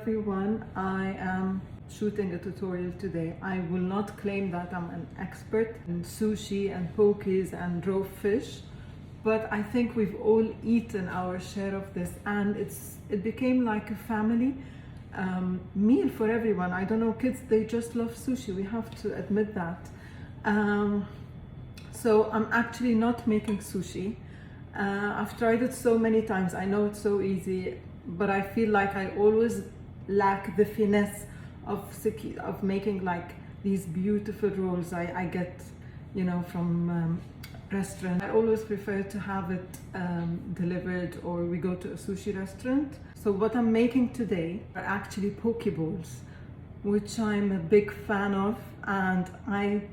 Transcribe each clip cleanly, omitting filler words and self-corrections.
everyone. I am shooting a tutorial today. I will not claim that I'm an expert in sushi and pokies and raw fish, but I think we've all eaten our share of this, and it became like a family meal for everyone. I don't know, kids, they just love sushi. We have to admit that. So I'm actually not making sushi. I've tried it so many times. I know it's so easy, but I feel like I always lack the finesse of making like these beautiful rolls I get, you know, from restaurant. I always prefer to have it delivered, or we go to a sushi restaurant. So what I'm making today are actually poke bowls, which I'm a big fan of, and I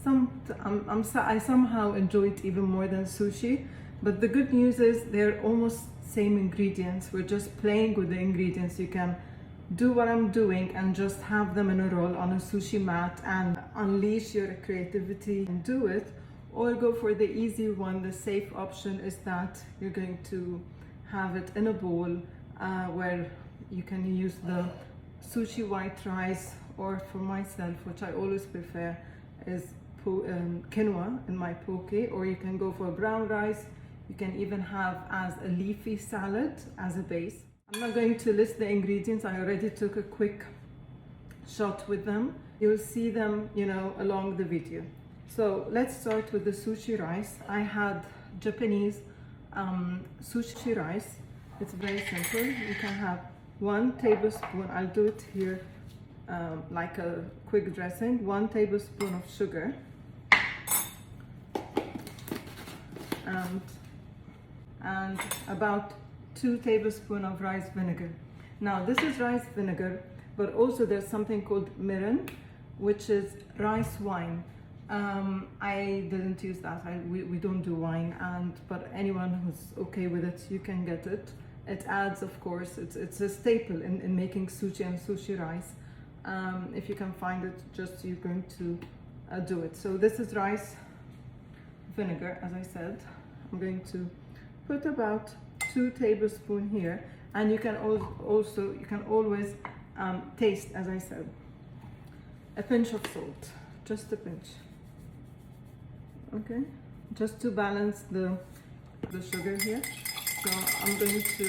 somehow enjoy it even more than sushi. But the good news is they're almost same ingredients. We're just playing with the ingredients. You can do what I'm doing and just have them in a roll on a sushi mat and unleash your creativity and do it, or go for the easy one. The safe option is that you're going to have it in a bowl where you can use the sushi white rice, or for myself, which I always prefer, is quinoa in my poke, or you can go for brown rice. You can even have as a leafy salad as a base. I'm not going to list the ingredients. I already took a quick shot with them. You'll see them, you know, along the video. So let's start with the sushi rice. I had Japanese sushi rice. It's very simple. You can have 1 tablespoon. I'll do it here like a quick dressing. 1 tablespoon of sugar and about 2 tablespoons of rice vinegar. Now this is rice vinegar, but also there's something called mirin, which is rice wine. I didn't use that. We don't do wine, but anyone who's okay with it, you can get it. It adds, of course, it's a staple in making sushi and sushi rice. If you can find it, just you're going to do it. So this is rice vinegar, as I said. I'm going to put about 2 tablespoons here, and you can always taste, as I said. A pinch of salt, just a pinch. Okay, just to balance the sugar here. So I'm going to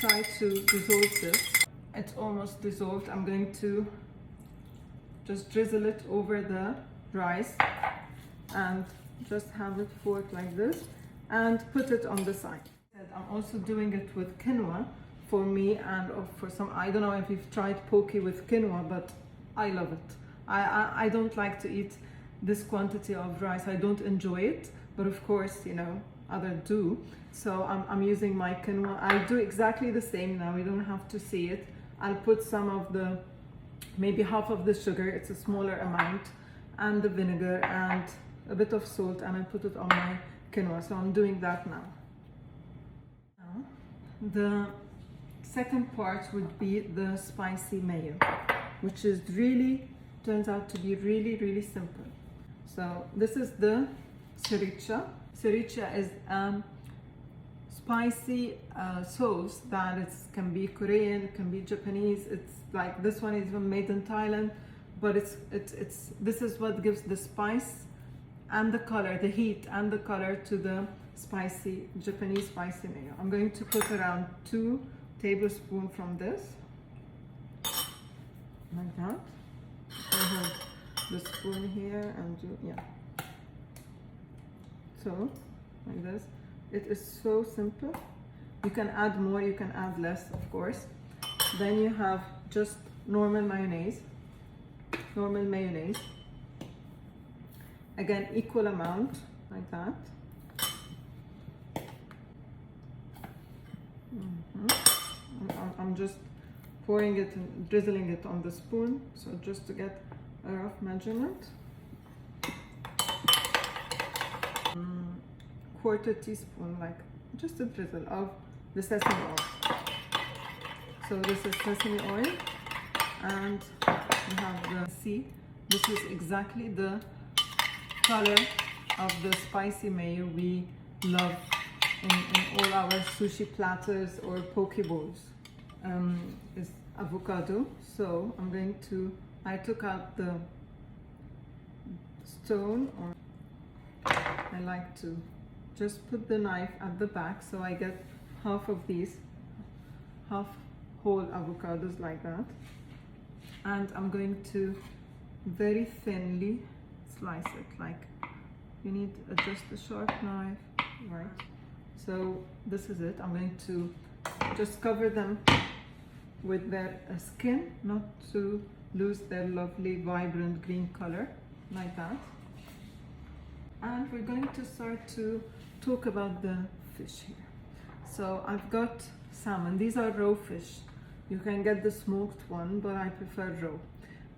try to dissolve this. It's almost dissolved. I'm going to just drizzle it over the rice and just have it fork like this and put it on the side. I'm also doing it with quinoa for me and for some. I don't know if you've tried poke with quinoa, but I love it. I don't like to eat this quantity of rice. I don't enjoy it, but of course, you know, others do. So I'm using my quinoa. I'll do exactly the same now. You don't have to see it. I'll put some of the, maybe half of the sugar, it's a smaller amount, and the vinegar and a bit of salt, and I put it on my quinoa. So I'm doing that now. The second part would be the spicy mayo, which is turns out to be really simple. So this is the sriracha. Sriracha is spicy sauce that can be Korean, it can be Japanese. It's like, this one is even made in Thailand, but this is what gives the spice and the color, the heat and the color to the spicy Japanese spicy mayo. I'm going to put around 2 tablespoons from this, like that. I have the spoon here and so like this. It is so simple. You can add more, you can add less, of course. Then you have just normal mayonnaise. Again, equal amount, like that. I'm just pouring it and drizzling it on the spoon, so just to get a rough measurement. 1/4 teaspoon, like just a drizzle of the sesame oil. So this is sesame oil, and you have the this is exactly the color of the spicy mayo we love in all our sushi platters or poke bowls. is avocado. So I'm going to, I took out the stone, or I like to just put the knife at the back so I get half of these, half whole avocados like that. And I'm going to very thinly slice it, like you need just a sharp knife, right? So this is it. I'm going to just cover them with their skin, not to lose their lovely vibrant green color, like that. And we're going to start to talk about the fish here. So I've got salmon. These are raw fish. You can get the smoked one, but I prefer raw.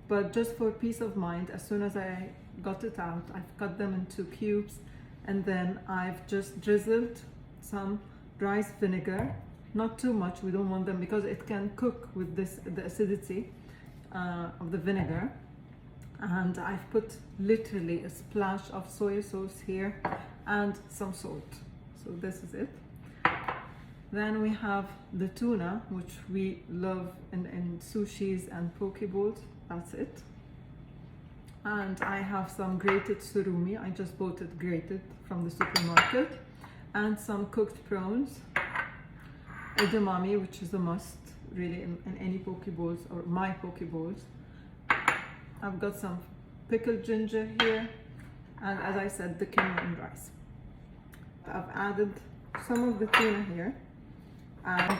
But just for peace of mind, as soon as I got it out, I've cut them into cubes, and then I've just drizzled some rice vinegar. Not too much, we don't want them, because it can cook with this, the acidity of the vinegar. And I've put literally a splash of soy sauce here and some salt. So this is it. Then we have the tuna, which we love in sushis and poke bowls. That's it. And I have some grated surumi. I just bought it grated from the supermarket. And some cooked prawns. Edamame, which is a must really in any poke bowls, or my poke bowls. I've got some pickled ginger here, and as I said, the quinoa rice. I've added some of the tuna here, and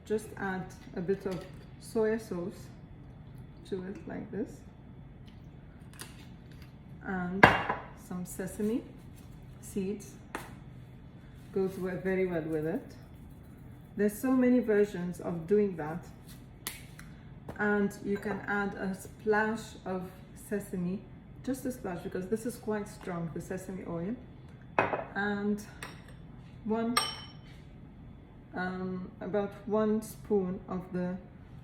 just add a bit of soy sauce to it like this, and some sesame seeds. Goes very well with it. There's so many versions of doing that, and you can add a splash of sesame, just a splash, because this is quite strong, the sesame oil, and about 1 spoon of the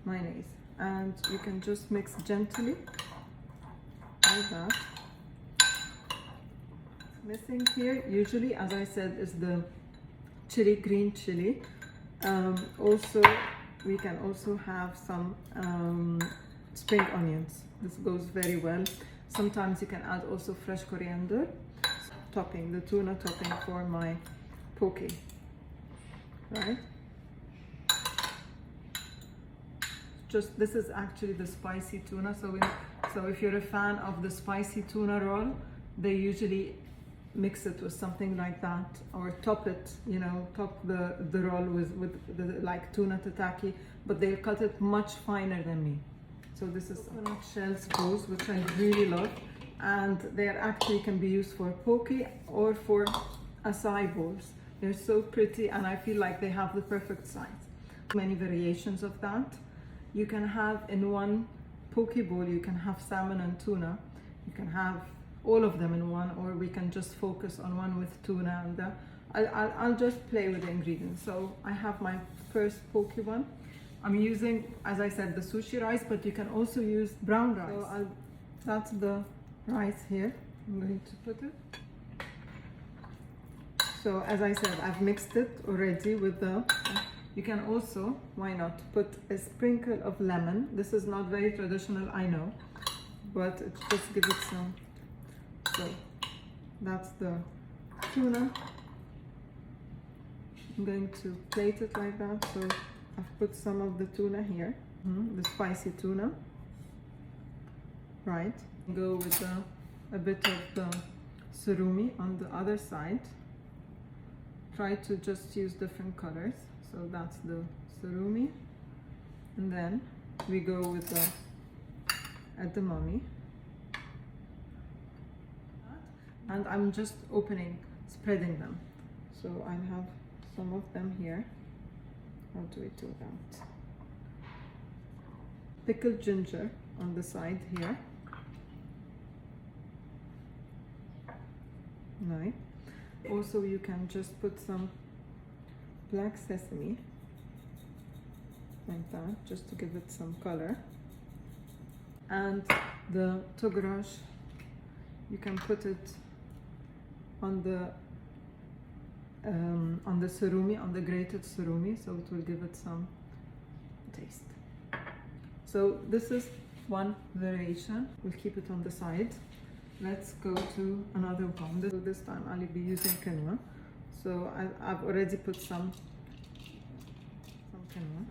mayonnaise, and you can just mix gently like that. Missing here usually, as I said, is the chili, green chili. Also, we can also have some spring onions. This goes very well. Sometimes you can add also fresh coriander. Topping, the tuna topping for my poke, right? Just, this is actually the spicy tuna. So if you're a fan of the spicy tuna roll, they usually mix it with something like that, or top it, you know, top the roll with the, like tuna tataki, but they'll cut it much finer than me. So this is coconut shells bowls, which I really love, and they actually can be used for poke or for acai bowls. They're so pretty, and I feel like they have the perfect size. Many variations of that. You can have in one poke bowl, you can have salmon and tuna. You can have all of them in one, or we can just focus on one with tuna, and I'll just play with the ingredients. So I have my first poke one. I'm using, as I said, the sushi rice, but you can also use brown rice. So that's the rice here. I'm going to put it. So as I said, I've mixed it already with the, you can also, why not, put a sprinkle of lemon. This is not very traditional, I know, but it just gives it some. So that's the tuna. I'm going to plate it like that. So I've put some of the tuna here, the spicy tuna, right? Go with a bit of the surumi on the other side. Try to just use different colors. So that's the surumi, and then we go with the edamame. And I'm just spreading them. So I have some of them here. How do we do that? Pickled ginger on the side here. Nice. Also, you can just put some black sesame like that, just to give it some color. And the togrash, you can put it on the surumi, on the grated surumi, so it will give it some taste. So this is one variation. We'll keep it on the side. Let's go to another one. This time I'll be using quinoa. So I've already put some quinoa.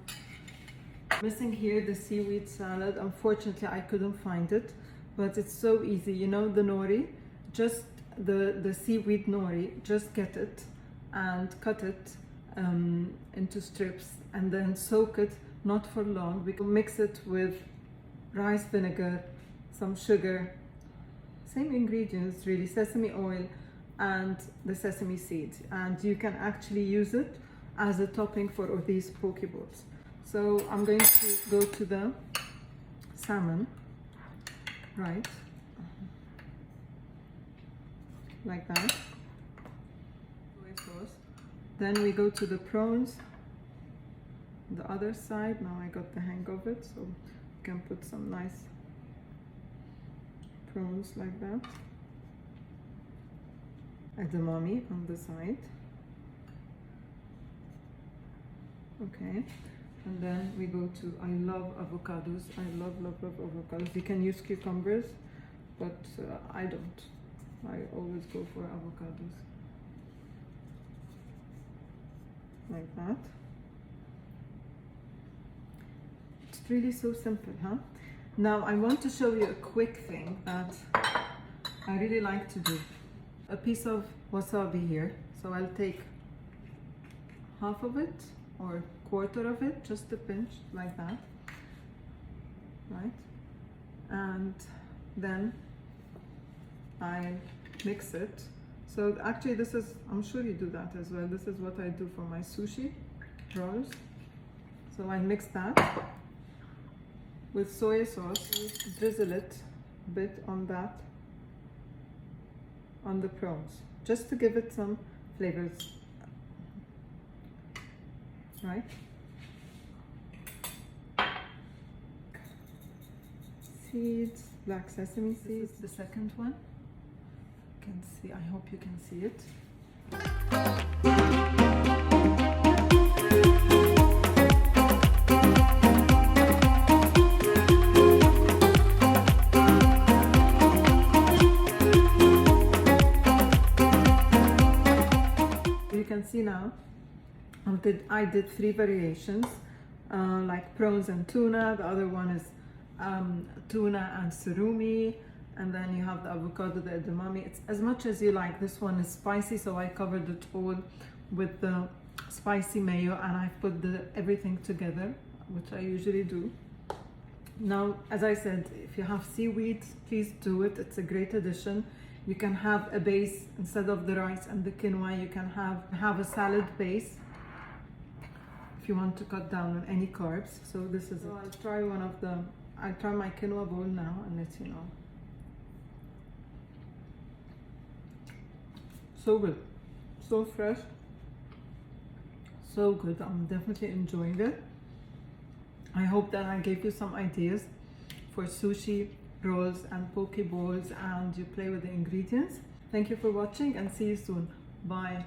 Missing here the seaweed salad. Unfortunately, I couldn't find it, but it's so easy. You know the nori, just the seaweed nori. Just get it and cut it into strips, and then soak it, not for long. We can mix it with rice vinegar, some sugar, same ingredients really, sesame oil and the sesame seeds, and you can actually use it as a topping for these poke bowls. So I'm going to go to the salmon, right, like that, soy sauce. Then we go to the prawns, the other side. Now I got the hang of it, so you can put some nice prawns like that. Edamame on the side. Okay, and then we go to, I love avocados. I love avocados. You can use cucumbers, but I don't. I always go for avocados. Like that. It's really so simple, huh? Now I want to show you a quick thing that I really like to do. A piece of wasabi here. So I'll take half of it or quarter of it, just a pinch like that, right? And then I mix it. So actually this is, I'm sure you do that as well. This is what I do for my sushi rolls. So I mix that with soy sauce, drizzle it a bit on that, on the prawns, just to give it some flavors, right? Seeds, black sesame seeds. This is the second one. You can see, I hope you can see it. You can see now, I did 3 variations, like prawns and tuna. The other one is tuna and surumi, and then you have the avocado, the edamame. It's as much as you like. This one is spicy, so I covered it all with the spicy mayo, and I put everything together, which I usually do. Now, as I said, if you have seaweed, please do it. It's a great addition. You can have a base instead of the rice and the quinoa. You can have a salad base if you want to cut down on any carbs. So this is it. I'll try my quinoa bowl now and let you know. So good, so fresh, so good. I'm definitely enjoying it. I hope that I gave you some ideas for sushi rolls and poke bowls, and you play with the ingredients. Thank you for watching and see you soon. Bye.